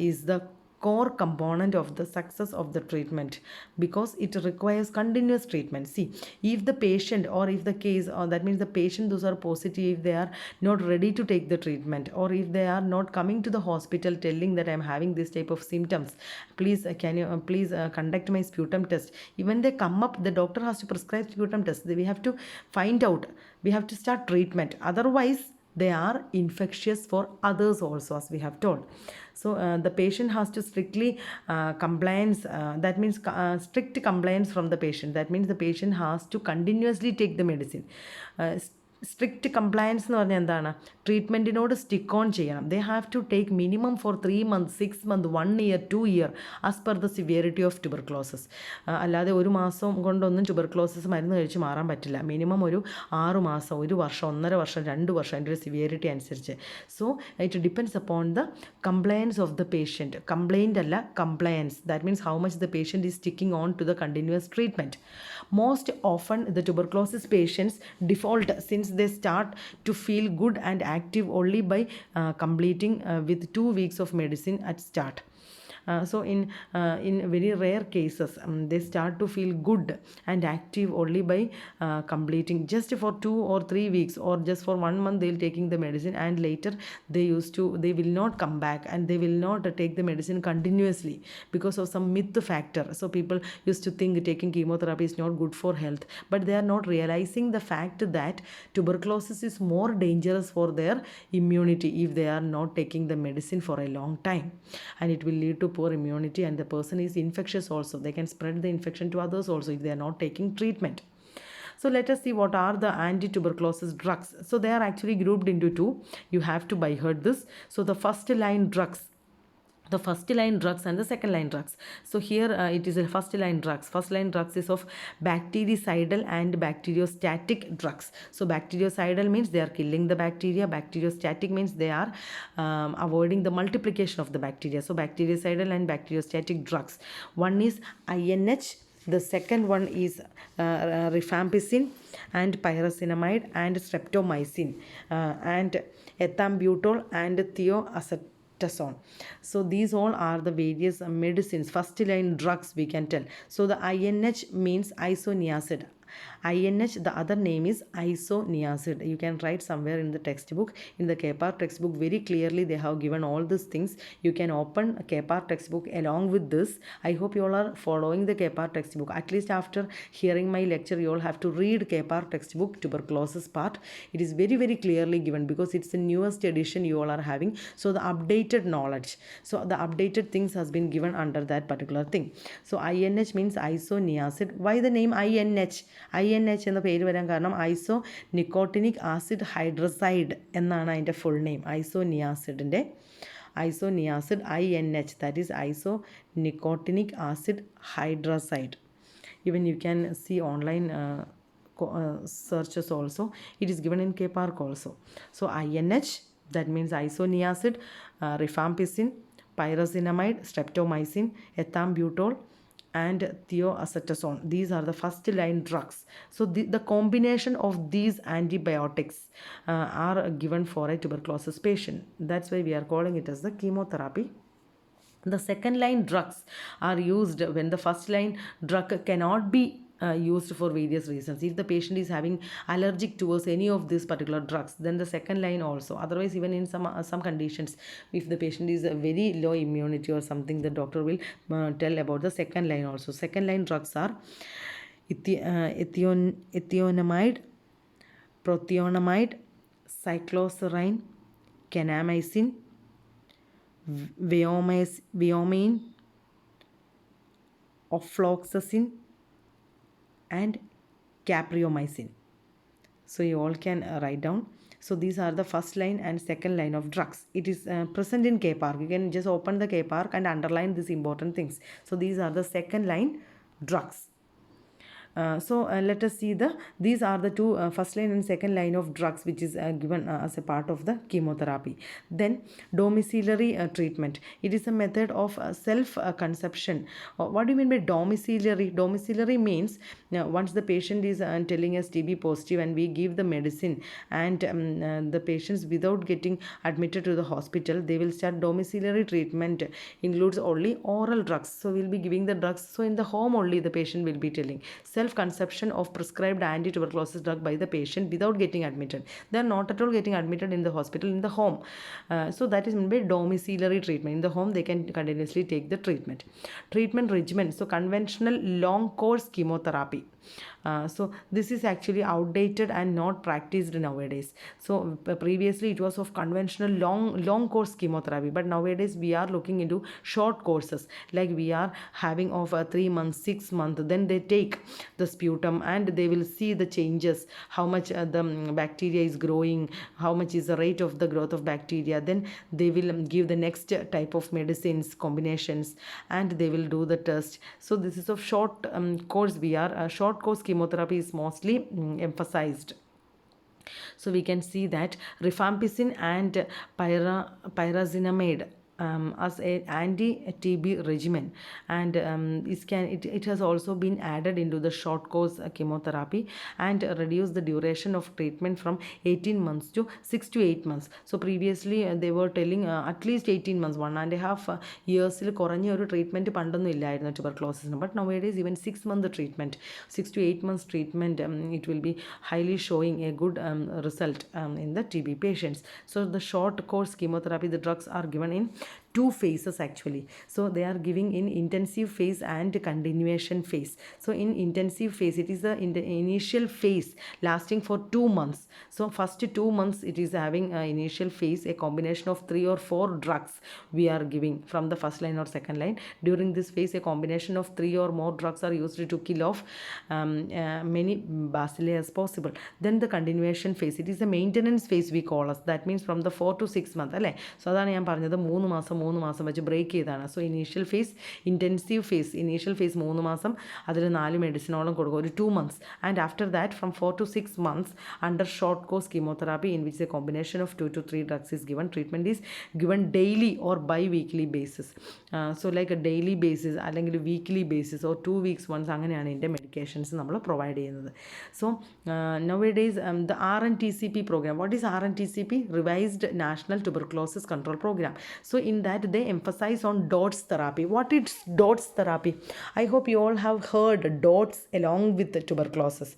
is the core component of the success of the treatment because it requires continuous treatment. See, if the patient or if the case, or that means the patient those are positive, if they are not ready to take the treatment, or if they are not coming to the hospital telling that I'm having this type of symptoms, please can you please conduct my sputum test. Even they come up, the doctor has to prescribe sputum test. We have to find out, we have to start treatment, otherwise they are infectious for others also, as we have told. So the patient has to strictly compliance, that means strict compliance from the patient. That means the patient has to continuously take the medicine. Strict compliance എന്ന് പറഞ്ഞാൽ എന്താണ്? ട്രീറ്റ്മെൻറ്റിനോട് stick on ചെയ്യണം. They have to take minimum for 3 months 6 months 1 year 2 year as per the severity of tuberculosis. അല്ലാതെ ഒരു മാസം കൊണ്ടൊന്നും tuberculosis മരുന്ന് കഴിച്ച് മാറാൻ പറ്റില്ല. മിനിമം ഒരു 6 മാസം, 1 വർഷം, 1.5 വർഷം, 2 വർഷം, അതിൻ്റെ ഒരു സിവിയറിറ്റി അനുസരിച്ച്. So it depends upon the compliance of the patient. Complaint അല്ല, compliance. That means how much the patient is sticking on to the continuous treatment. Most often the tuberculosis patients default since they start to feel good and active only by completing with 2 weeks of medicine at start. So in very rare cases they start to feel good and active only by completing just for 2 or 3 weeks, or just for 1 month they'll taking the medicine, and later they will not come back and they will not take the medicine continuously because of some myth factor. So people used to think taking chemotherapy is not good for health, but they are not realizing the fact that tuberculosis is more dangerous for their immunity if they are not taking the medicine for a long time, and it will lead to poor immunity, and the person is infectious also. They can spread the infection to others also if they are not taking treatment. So let us see what are the anti-tuberculosis drugs. So they are actually grouped into 2. You have to by heart this. So the first line drugs, the first line drugs and the second line drugs. So here it is a first line drugs. First line drugs is of bactericidal and bacteriostatic drugs. So bactericidal means they are killing the bacteria. Bacteriostatic means they are avoiding the multiplication of the bacteria. So bactericidal and bacteriostatic drugs. One is INH, the second one is rifampicin and pyrazinamide and streptomycin and ethambutol and thioacetazone. So these all are the various medicines, first line drugs we can tell. So the INH means isoniazid. INH, the other name is isoniazid. You can write somewhere in the textbook, in the KPAR textbook very clearly they have given all these things. You can open a KPAR textbook along with this. I hope you all are following the KPAR textbook. At least after hearing my lecture you all have to read KPAR textbook tuberculosis part. It is very very clearly given because it's the newest edition you all are having. So the updated knowledge, so the updated things has been given under that particular thing. So INH means isoniazid. Why the name INH? INH എന്ന പേര് വരാൻ കാരണം ഐസോ nicotinic acid hydrazide എന്നാണ് അതിൻ്റെ full name. ഐസോനിയാസിഡിൻ്റെ isoniazid INH, that is iso nicotinic acid hydroside. Even you can see online searches also, it is given in KPARC also. So INH, that means isoniazid, rifampicin, pyrazinamide, streptomycin, ethambutol and thioacetazone. These are the first line drugs. So the combination of these antibiotics are given for a tuberculosis patient. That's why we are calling it as the chemotherapy. The second line drugs are used when the first line drug cannot be used for various reasons. If the patient is having allergic towards any of these particular drugs, then the second line also. Otherwise, even in some conditions, if the patient is very low immunity or something, the doctor will tell about the second line also. Second line drugs are ethionamide, prothionamide, cycloserine, kanamycin, viomine, ofloxacin and capreomycin. So you all can write down. So these are the first line and second line of drugs. It is present in KPARC. You can just open the KPARC and underline these important things. So these are the second line drugs. Let us see these are the two first line and second line of drugs which is given as a part of the chemotherapy. Then domiciliary treatment. It is a method of self conception. What do you mean by domiciliary? Domiciliary means once the patient is telling us TB positive and we give the medicine, and the patients without getting admitted to the hospital, they will start domiciliary treatment, includes only oral drugs. So we'll be giving the drugs, so in the home only the patient will be telling. Self conception of prescribed anti-tuberculosis drug by the patient without getting admitted. They are not at all getting admitted in the hospital, in the home. So that is meant by domiciliary treatment. In the home they can continuously take the treatment. Treatment regimen, so conventional long course chemotherapy. So this is actually outdated and not practiced nowadays. So previously it was of conventional long course chemotherapy, but nowadays we are looking into short courses, like we are having of 3 months, 6 months. Then they take the sputum and they will see the changes, how much the bacteria is growing, how much is the rate of the growth of bacteria. Then they will give the next type of medicines combinations, and they will do the test. So this is of short course. We are short course chemotherapy is mostly emphasized. So we can see that rifampicin and pyrazinamide as a anti-TB regimen, and it has also been added into the short course chemotherapy, and reduce the duration of treatment from 18 months to 6 to 8 months. So previously they were telling at least 18 months, 1.5 years കുറഞ്ഞ ഒരു treatment പണ്ടൊന്നും ഇല്ലായിരുന്നു tuberculosis. But nowadays even 6 month treatment, 6 to 8 months treatment, it will be highly showing a good result in the TB patients. So the short course chemotherapy, the drugs are given in 2 phases actually. So they are giving in intensive phase and continuation phase. So in intensive phase, it is in the initial phase lasting for 2 months. So first 2 months it is having initial phase, a combination of 3 or 4 drugs we are giving from the first line or second line. During this phase, a combination of 3 or more drugs are used to kill off many bacilli as possible. Then the continuation phase, it is a maintenance phase we call us. That means from the 4 to 6 months അല്ലേ. So അതാണ് ഞാൻ പറഞ്ഞത്, 3 മാസം വെച്ച് break ചെയ്താണ്. So initial phase, intensive phase, initial phase 3 മാസം, അതിൽ 4 മെഡിസിനോളം കൊടുക്കും, ഒരു 2 months. And after that from 4 to 6 months under short course chemotherapy, in which a combination of 2 to 3 drugs is given. Treatment is given daily or bi-weekly basis. So like a daily basis അല്ലെങ്കിൽ weekly basis or 2 weeks once, അങ്ങനെയാണ് ഇതിൻ്റെ medications നമ്മൾ provide ചെയ്യുന്നത്. So nowadays the RNTCP program. What is RNTCP? Revised National Tuberculosis Control Program. So in that they emphasize on DOTS therapy. What is DOTS therapy? I hope you all have heard DOTS along with the tuberculosis.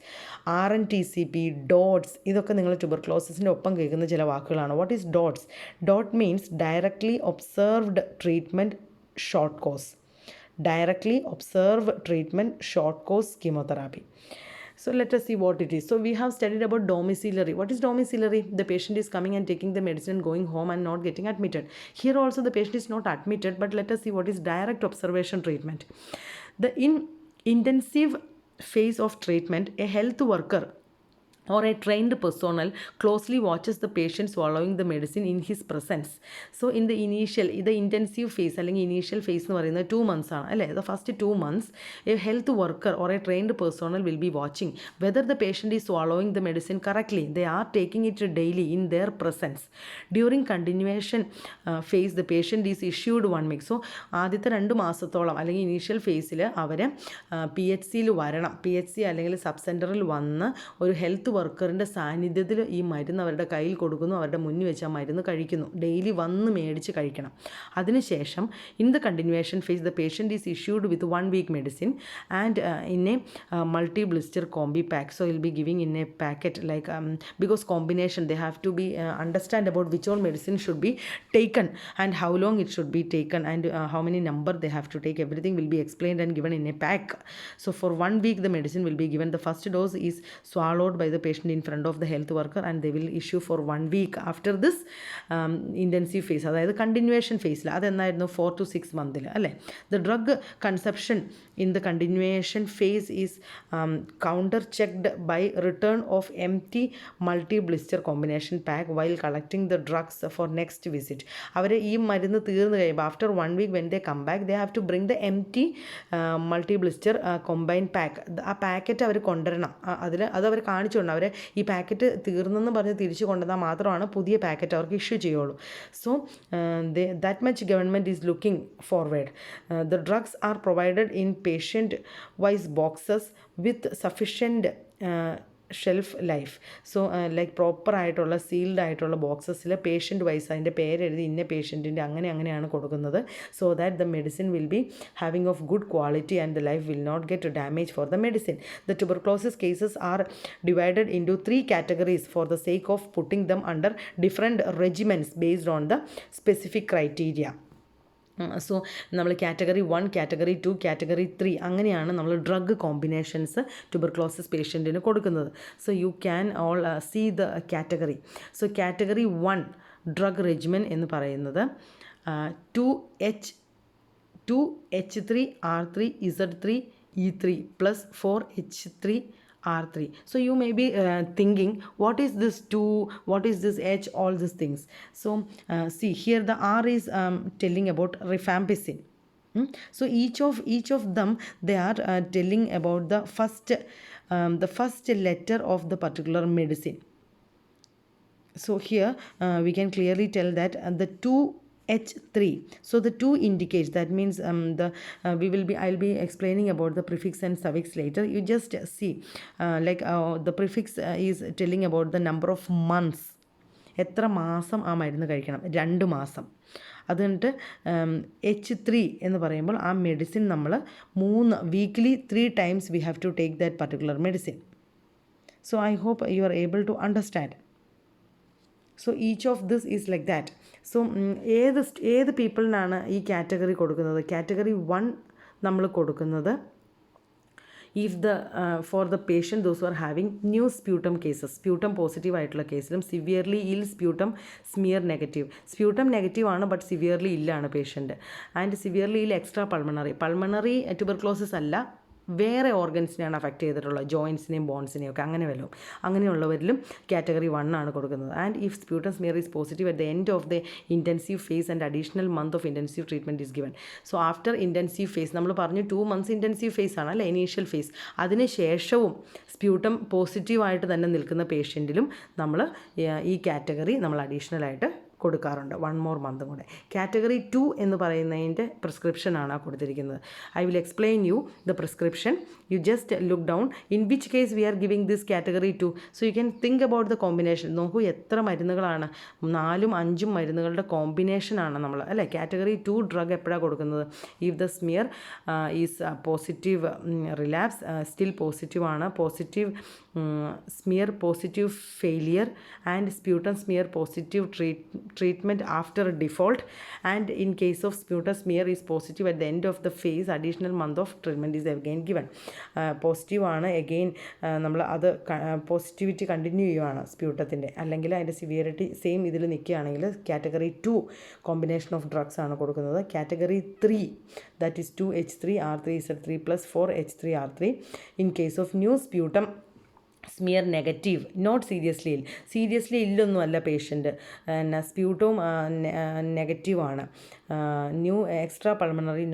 RNTCP, DOTS, ഇതൊക്കെ നിങ്ങൾ ട്യൂബർക്ലോസിൻ്റെ ഒപ്പം കേൾക്കുന്ന ചില വാക്കുകളാണ്. What is DOTS? DOT means directly observed treatment short course. Directly observed treatment short course chemotherapy. So let us see what it is. So we have studied about domiciliary. What is domiciliary? The patient is coming and taking the medicine, going home and not getting admitted. Here also the patient is not admitted, but let us see what is direct observation treatment. The intensive phase of treatment, a health worker or a trained personnel closely watches the patient swallowing the medicine in his presence. So in the intensive phase അല്ലെങ്കിൽ initial phase എന്ന് പറയുന്നത് 2 months ആണ് അല്ലേ. The first 2 months a health worker or a trained personnel will be watching whether the patient is swallowing the medicine correctly. They are taking it daily in their presence. During continuation phase, the patient is issued 1 week. So ആദ്യത്തെ 2 മാസത്തോളം അല്ലെങ്കിൽ initial ഫേസിൽ അവർ PHCയിൽ വരണം. PHC അല്ലെങ്കിൽ sub സെൻറ്ററിൽ വന്ന് ഒരു health വർക്കറിൻ്റെ സാന്നിധ്യത്തിൽ ഈ മരുന്ന് അവരുടെ കയ്യിൽ കൊടുക്കുന്നു, അവരുടെ മുന്നിൽ വെച്ച് ആ മരുന്ന് കഴിക്കുന്നു. ഡെയിലി വന്ന് മേടിച്ച് കഴിക്കണം. അതിനുശേഷം in the continuation phase the patient is issued with 1 week medicine and in a multi blister combi pack. So will be giving in a packet like because combination they have to be understand about which all medicine should be taken and how long it should be taken and how many number they have to take. Everything will be explained and given in a pack. So for 1 week the medicine will be given. The first dose is swallowed by the patient in front of the health worker and they will issue for 1 week after this intensive phase, അതായത് continuation ഫേസിൽ. അതെന്നായിരുന്നു 4 to 6 months അല്ലേ. The drug consumption in the continuation phase is counter checked by return of empty multi blister combination pack while collecting the drugs for next visit. അവർ ഈ മരുന്ന് തീർന്നു കഴിയുമ്പോൾ after 1 week when they come back they have to bring the empty multi blister combine pack. ആ packet അവർ കൊണ്ടുവരണം. അതവർ കാണിച്ചു കൊണ്ട് അവർ ഈ പാക്കറ്റ് തീർന്നെന്ന് പറഞ്ഞ് തിരിച്ചു കൊണ്ടുവന്നാൽ മാത്രമാണ് പുതിയ പാക്കറ്റ് അവർക്ക് ഇഷ്യൂ ചെയ്യുള്ളൂ. So that much government is looking forward. The drugs are provided in patient wise boxes with sufficient shelf life. So like പ്രോപ്പറായിട്ടുള്ള സീൽഡ് ആയിട്ടുള്ള ബോക്സസിൽ പേഷ്യൻ്റ് വൈസ് അതിൻ്റെ പേരെഴുതി ഇന്ന പേഷ്യൻറ്റിൻ്റെ അങ്ങനെയാണ് കൊടുക്കുന്നത്. So that the medicine will be having of good quality and the life will not get damage for the medicine. The tuberculosis cases are divided in to 3 categories for the sake of putting them under different regimens based on the specific criteria. സോ നമ്മൾ category 1, category 2, category 3 അങ്ങനെയാണ് നമ്മൾ drug combinations tuberculosis പേഷ്യൻറ്റിന് കൊടുക്കുന്നത്. So you can all see the category. So category 1 drug regimen എന്ന് പറയുന്നത് 2H3 R3 Z3 E3 plus 4H3 R3. So you may be thinking, what is this 2, what is this H, all these things. So see here the R is telling about rifampicin. So each of them they are telling about the first letter of the particular medicine. So here we can clearly tell that the 2H3. So the 2 indicates, that means I'll be explaining about the prefix and suffix later. You just see the prefix is telling about the number of months. എത്ര മാസം ആ മരുന്ന് കഴിക്കണം, 2 മാസം. അതുകൊണ്ട് H3 എന്ന് പറയുമ്പോൾ ആ മെഡിസിൻ നമ്മൾ 3 weekly 3 times we have to take that particular medicine. So I hope you are able to understand. So each of this is like that. So ഏത് പീപ്പിളിനാണ് ഈ കാറ്റഗറി കൊടുക്കുന്നത്? കാറ്റഗറി 1 നമ്മൾ കൊടുക്കുന്നത് if for the patient those who are having new sputum cases, sputum positive ആയിട്ടുള്ള കേസിലും severely ill sputum smear negative. Sputum negative ആണ് but severely ഇല്ലാണ് patient. And severely ill extra pulmonary tuberculosis അല്ല, വേറെ ഓർഗൻസിനെയാണ് affect ചെയ്തിട്ടുള്ളത്, ജോയിൻസിനെയും ബോൺസിനെയും ഒക്കെ അങ്ങനെ വല്ലതും. അങ്ങനെയുള്ളവരിലും കാറ്റഗറി 1 ആണ് കൊടുക്കുന്നത്. And if sputum smear is positive at the end of the intensive phase and additional month of intensive treatment is given. So after intensive phase നമ്മൾ പറഞ്ഞു 2 months ഇൻറ്റൻസീവ് ഫേസ് ആണ് അല്ലേ, ഇനീഷ്യൽ ഫേസ്. അതിന് ശേഷവും sputum പോസിറ്റീവായിട്ട് തന്നെ നിൽക്കുന്ന പേഷ്യൻറ്റിലും നമ്മൾ ഈ കാറ്റഗറി നമ്മൾ അഡീഷണലായിട്ട് കൊടുക്കാറുണ്ട്, 1 more month കൂടെ. കാറ്റഗറി 2 എന്ന് പറയുന്നതിൻ്റെ പ്രിസ്ക്രിപ്ഷനാണ് കൊടുത്തിരിക്കുന്നത്. I will explain you the prescription. You just look down in which case we are giving this category 2. So you can think about the combination. നോക്കൂ എത്ര മരുന്നുകളാണ്, 4ഉം 5ഉം മരുന്നുകളുടെ കോമ്പിനേഷനാണ് നമ്മൾ അല്ലേ. കാറ്റഗറി 2 ഡ്രഗ് എപ്പോഴാണ് കൊടുക്കുന്നത്? If the smear is positive relapse, still positive ആണ്, positive smear positive failure and sputum smear positive treatment after default, and in case of sputum smear is positive at the end of the phase, additional month of treatment is again given. Positive ആണ്, again നമ്മൾ അത് positivity continue ചെയ്യുകയാണ് സ്പ്യൂട്ടത്തിൻ്റെ, അല്ലെങ്കിൽ അതിൻ്റെ severity same ഇതിൽ നിൽക്കുകയാണെങ്കിൽ category 2 combination of drugs ആണ് കൊടുക്കുന്നത്. Category 3 that is 2H3 R3 Z3 plus 4H3 R3. In case of new sputum smear negative, not seriously ഇല്ലൊന്നുമല്ല പേഷ്യൻറ്റ്, സ്പ്യൂട്ടവും നെഗറ്റീവാണ്, ന്യൂ എക്സ്ട്രാ പൾമണറി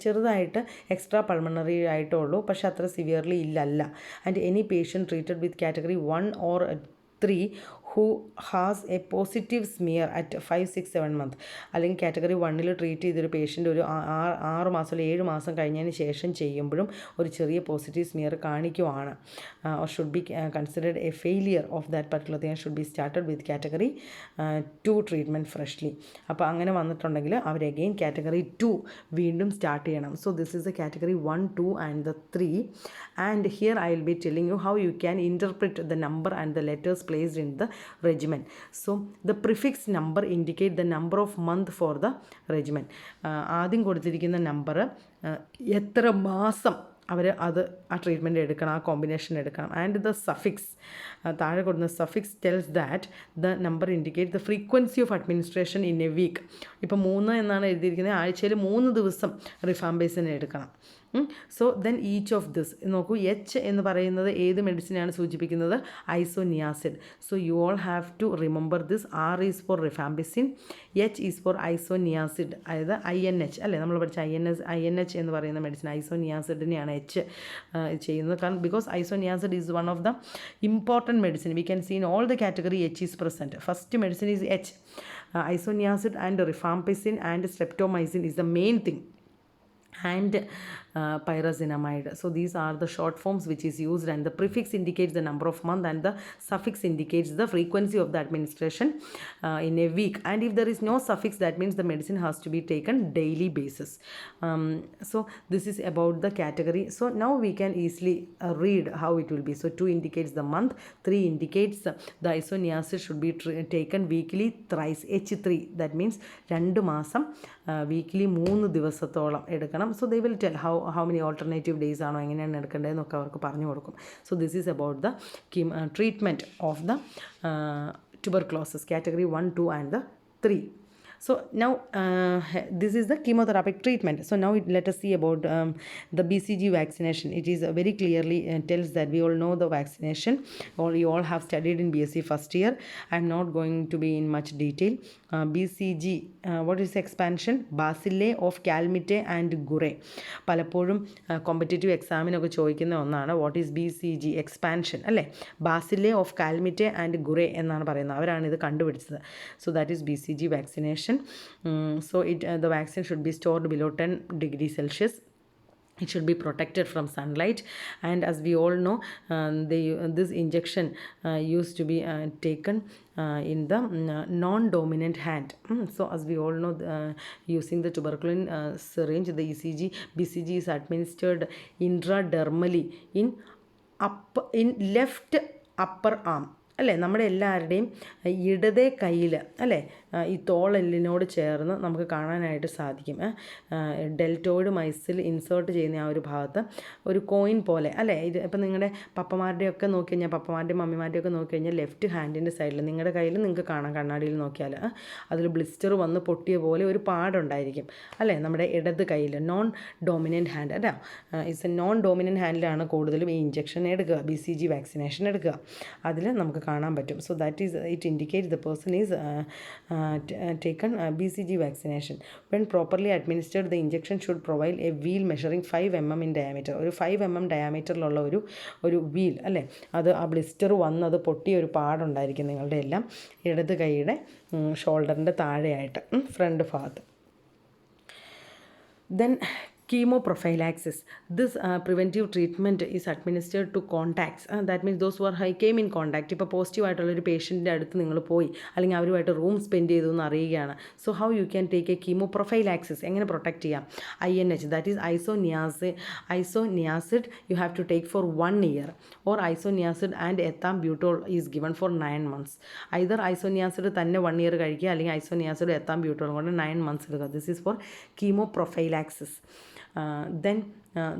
ചെറുതായിട്ട് എക്സ്ട്രാ പൾമണറി ആയിട്ടേ ഉള്ളൂ, പക്ഷേ അത്ര സിവിയർലി ഇല്ലല്ല. And any patient treated with category 1 or 3 who has a positive smear at 5, 6, 7 months, അല്ലെങ്കിൽ കാറ്റഗറി 1 ട്രീറ്റ് ചെയ്തൊരു പേഷ്യൻ്റ് ഒരു 6 മാസം അല്ലെങ്കിൽ 7 മാസം കഴിഞ്ഞതിന് ശേഷം ചെയ്യുമ്പോഴും ഒരു ചെറിയ പോസിറ്റീവ് സ്മിയർ കാണിക്കുവാണ്, or should be considered a failure of that particular thing, should be started with category 2 treatment freshly. അപ്പോൾ അങ്ങനെ വന്നിട്ടുണ്ടെങ്കിൽ അവർ അഗെയിൻ കാറ്റഗറി 2 വീണ്ടും സ്റ്റാർട്ട് ചെയ്യണം. So this is the category 1, 2 and the 3. And here I will be telling you how you can interpret the number and the letters placed in the regimen. So the prefix number indicate the number of month for the regimen. ആദ്യം കൊടുത്തിരിക്കുന്ന number എത്ര മാസം അവർ അത് ആ treatment എടുക്കണം, ആ combination എടുക്കണം. And the suffix, താഴെ കൊടുക്കുന്ന suffix tells that the number indicate the frequency of administration in a week. ഇപ്പോൾ 3 എന്നാണ് എഴുതിയിരിക്കുന്നത്, ആഴ്ചയിൽ 3 ദിവസം റിഫാംബേസിനെ എടുക്കണം. So then each of this നോക്കൂ, എച്ച് എന്ന് പറയുന്നത് ഏത് മെഡിസിനാണ് സൂചിപ്പിക്കുന്നത്? Isoniazid. So you all have to remember this. R is for rifampicin, H is for isoniazid, അതായത് INH അല്ലേ, നമ്മൾ പഠിച്ച INH എന്ന് പറയുന്ന മെഡിസിൻ ഐസോനിയാസിഡിനെയാണ് എച്ച് ചെയ്യുന്നത്. കാരണം because isoniazid is one of the important medicine. We can see in all the category H is present. First medicine is H. Isoniazid and rifampicin and streptomycin is the main thing, and pyrazinamide. So these are the short forms which is used, and the prefix indicates the number of month and the suffix indicates the frequency of the administration in a week. And if there is no suffix, that means the medicine has to be taken daily basis. So this is about the category. So now we can easily read how it will be. So 2 indicates the month, 3 indicates the isoniazid should be taken weekly thrice, H3, that means 2 മാസം weekly 3 ദിവസത്തോളം എടുക്കണം. So they will tell how many alternative days ആണോ എങ്ങനെയാണ് എടുക്കേണ്ടതെന്നൊക്കെ അവർക്ക് പറഞ്ഞു കൊടുക്കും. So this is about the treatment of the tuberculosis category 1, 2 and the 3. So now this is the chemotherapeutic treatment. So now let us see about the BCG vaccination. It is very clearly tells that we all know the vaccination, or you all have studied in BSc first year. I am not going to be in much detail. BCG, what is expansion? Bacilli of Calmette and Guray. പലപ്പോഴും competitive എക്സാമിനൊക്കെ ചോദിക്കുന്ന ഒന്നാണ് what is BCG expansion അല്ലേ. ബാസിലെ of കാൽമിറ്റെ and Ghurye എന്നാണ് പറയുന്നത്, അവരാണ് ഇത് കണ്ടുപിടിച്ചത്. So that is BCG vaccination. So the vaccine should be stored below 10 degrees Celsius. It should be protected from sunlight, and as we all know, this injection used to be taken in the non-dominant hand. So as we all know, using the tuberculin syringe, the BCG is administered intradermally in left upper arm അല്ലേ. നമ്മുടെ എല്ലാവരുടെയും ഇടതേ കയ്യിൽ അല്ലേ, ഈ തോളെല്ലിനോട് ചേർന്ന് നമുക്ക് കാണാനായിട്ട് സാധിക്കും. ഡെൽറ്റോയിഡ് മൈസിൽ ഇൻസേർട്ട് ചെയ്യുന്ന ആ ഒരു ഭാഗത്ത് ഒരു കോയിൻ പോലെ അല്ലേ. ഇത് ഇപ്പം നിങ്ങളുടെ പപ്പമാരുടെയൊക്കെ നോക്കി കഴിഞ്ഞാൽ, പപ്പമാരുടെയും മമ്മിമാരുടെയൊക്കെ നോക്കി കഴിഞ്ഞാൽ ലെഫ്റ്റ് ഹാൻഡിൻ്റെ സൈഡിൽ നിങ്ങളുടെ കയ്യിൽ നിങ്ങൾക്ക് കാണാം, കണ്ണാടിയിൽ നോക്കിയാൽ അതിൽ ബ്ലിസ്റ്റർ വന്ന് പൊട്ടിയ പോലെ ഒരു പാടുണ്ടായിരിക്കും അല്ലേ, നമ്മുടെ ഇടത് കയ്യിൽ. നോൺ ഡോമിനൻ്റ് ഹാൻഡ് അല്ല, ഇറ്റ്സ് എ നോൺ ഡോമിനൻ്റ് ഹാൻഡിലാണ് കൂടുതലും ഈ ഇഞ്ചക്ഷൻ എടുക്കുക, BCG വാക്സിനേഷൻ എടുക്കുക. അതിൽ നമുക്ക് കാണാൻ പറ്റും. So that is it indicates the person is taken BCG vaccination. When properly administered, the injection should provide a wheel measuring 5 mm in diameter. ഒരു 5 mm ഡയാമീറ്ററിലുള്ള ഒരു വീൽ അല്ലേ, അത് ആ ബ്ലിസ്റ്റർ വന്ന് അത് പൊട്ടിയ ഒരു പാടുണ്ടായിരിക്കും നിങ്ങളുടെ എല്ലാം ഇടത് കൈയുടെ ഷോൾഡറിൻ്റെ താഴെയായിട്ട്, ഫ്രണ്ട് ഭാഗത്ത്. Then chemoprophylaxis. This preventive treatment is administered to contacts. That means those who came in contact. ഇപ്പോൾ പോസിറ്റീവ് ആയിട്ടുള്ളൊരു പേഷ്യൻ്റെ അടുത്ത് നിങ്ങൾ പോയി, അല്ലെങ്കിൽ അവരുമായിട്ട് റൂം സ്പെൻഡ് ചെയ്തു എന്ന് അറിയുകയാണ്. So how you can take a chemoprophylaxis, എങ്ങനെ പ്രൊട്ടക്റ്റ് ചെയ്യാം? INH, that is isoniazid you have to take for 1 year, or isoniazid and ethambutol is given for 9 months. Either isoniazid തന്നെ 1 year കഴിക്കുക, അല്ലെങ്കിൽ isoniazid ethambutol കൊണ്ട് 9 months എടുക്കുക. This is for chemoprophylaxis. Then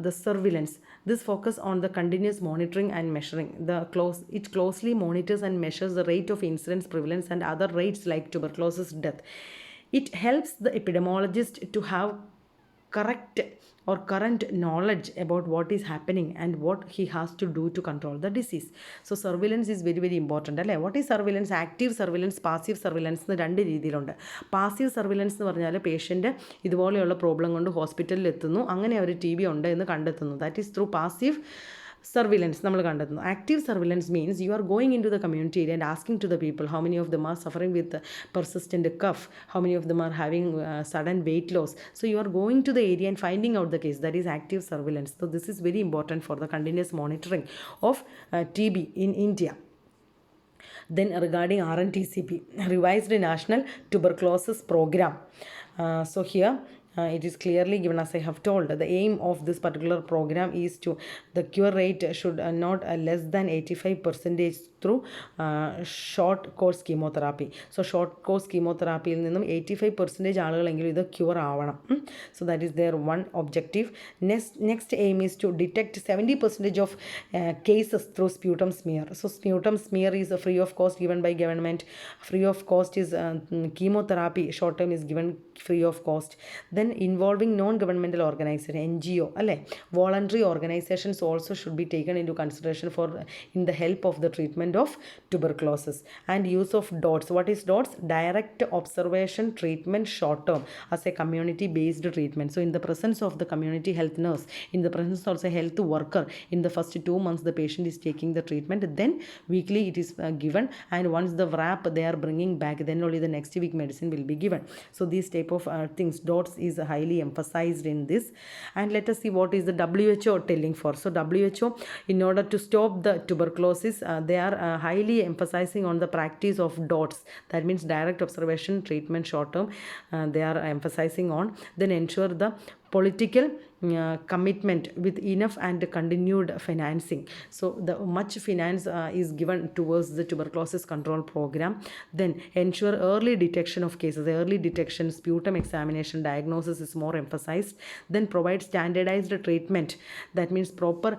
the surveillance. This focus on the continuous monitoring and measuring. It closely monitors and measures the rate of incidence, prevalence and other rates like tuberculosis death. It helps the epidemiologist to have current knowledge about what is happening and what he has to do to control the disease. So surveillance is very very important അല്ലേ. What is surveillance? Active surveillance, passive surveillance എന്ന് 2 രീതിയിലുണ്ട്. Passive surveillance എന്ന് പറഞ്ഞാൽ patient ഇതുപോലെയുള്ള problem കൊണ്ട് ഹോസ്പിറ്റലിൽ എത്തുന്നു, അങ്ങനെ അവർ TB ഉണ്ട് എന്ന് കണ്ടെത്തുന്നു. That is through passive surveillance നമ്മൾ കണ്ടെത്തുന്നു. Active surveillance means you are going into the community area and asking to the people how many of them are suffering with persistent cough, how many of them are having sudden weight loss. So you are going to the area and finding out the case. That is active surveillance. So this is very important for the continuous monitoring of TB in India. Then regarding RNTCP, revised National Tuberculosis Program. So here it is clearly given, as I have told, the aim of this particular program is to the cure rate should not less than 85% through short course chemotherapy. So short course chemotherapy il ninnum 85% ആളുകളെങ്കിലും ഇത് cure ആവണം. So that is their one objective. Next aim is to detect 70% of cases through sputum smear. So sputum smear is free of cost given by government. Free of cost is chemotherapy short term is given free of cost. Then involving non-governmental organization, NGO, voluntary organizations also should be taken into consideration for in the help of the treatment of tuberculosis. And use of DOTS. What is DOTS? Direct observation treatment short term as a community based treatment. So in the presence of the community health nurse, in the presence of a health worker, in the first 2 months the patient is taking the treatment, then weekly it is given, and once the wrap they are bringing back, then only the next week medicine will be given. So these type of things, DOTS is highly emphasized in this. And let us see what is the WHO telling for. So WHO, in order to stop the tuberculosis, they are highly emphasizing on the practice of DOTS, that means direct observation treatment short term, they are emphasizing on. Then ensure the political commitment with enough and continued financing. So the much finance is given towards the tuberculosis control program. Then ensure early detection of cases. Early detection, sputum examination, diagnosis is more emphasized. Then provide standardized treatment, that means proper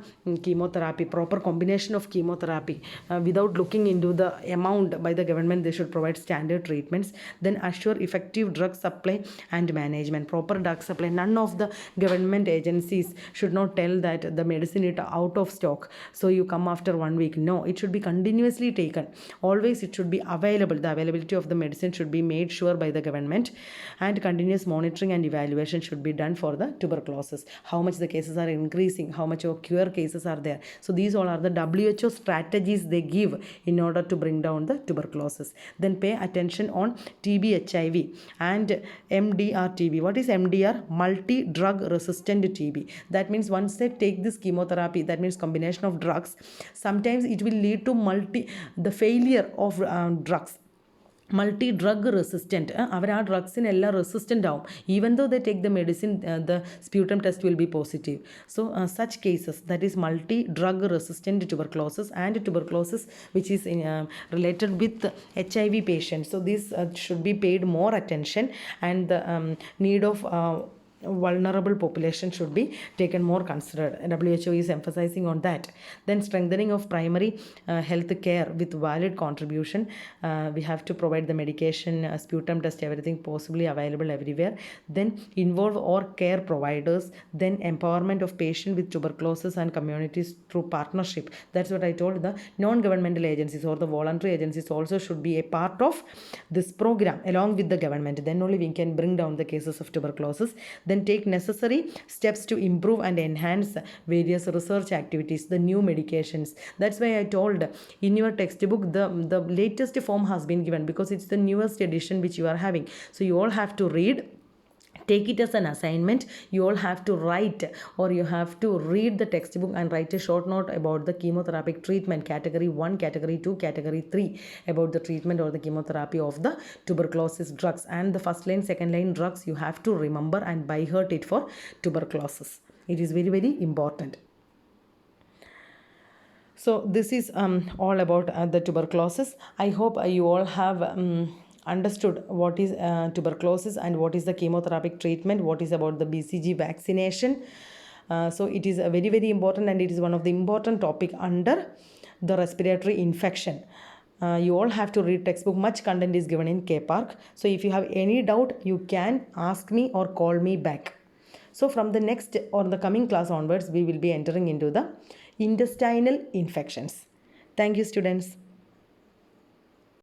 chemotherapy, proper combination of chemotherapy, without looking into the amount by the government. They should provide standard treatments. Then assure effective drug supply and management, proper drug supply. None of the government agencies should not tell that the medicine is out of stock, so you come after 1 week. No, it should be continuously taken. Always it should be available. The availability of the medicine should be made sure by the government, and continuous monitoring and evaluation should be done for the tuberculosis. How much the cases are increasing, how much of cure cases are there. So these all are the WHO strategies they give in order to bring down the tuberculosis. Then pay attention on TB, HIV and MDR TB. What is MDR? Multi-drug resistant TB. That means once they take this chemotherapy, that means combination of drugs, sometimes it will lead to the failure of drugs. Multi drug resistant, അവർ ആ ഡ്രഗ്സിനെല്ലാം resistant ആവും. Even though they take the medicine, the sputum test will be positive. So such cases, that is multi drug resistant tuberculosis and tuberculosis which is related with HIV patients. So this should be paid more attention, and the need of vulnerable population should be taken more considered. WHO is emphasizing on that. Then strengthening of primary health care with valid contribution. We have to provide the medication, sputum test, everything possibly available everywhere. Then involve all care providers. Then empowerment of patient with tuberculosis and communities through partnership. That's what I told. The non-governmental agencies or the voluntary agencies also should be a part of this program along with the government. Then only we can bring down the cases of tuberculosis. Then take necessary steps to improve and enhance various research activities, the new medications. That's why I told in your textbook the latest form has been given, because it's the newest edition which you are having. So you all have to read, take it as an assignment. You all have to write, or you have to read the textbook and write a short note about the chemotherapeutic treatment, category 1, category 2, category 3, about the treatment or the chemotherapy of the tuberculosis drugs. And the first line, second line drugs you have to remember and by heart it for tuberculosis. It is very, very important. So this is all about the tuberculosis. I hope you all have understood what is tuberculosis and what is the chemotherapeutic treatment, what is about the BCG vaccination. So it is very, very important, and it is one of the important topic under the respiratory infection. You all have to read textbook. Much content is given in KPark. So if you have any doubt, you can ask me or call me back. So from the next or the coming class onwards, we will be entering into the intestinal infections. Thank you, students.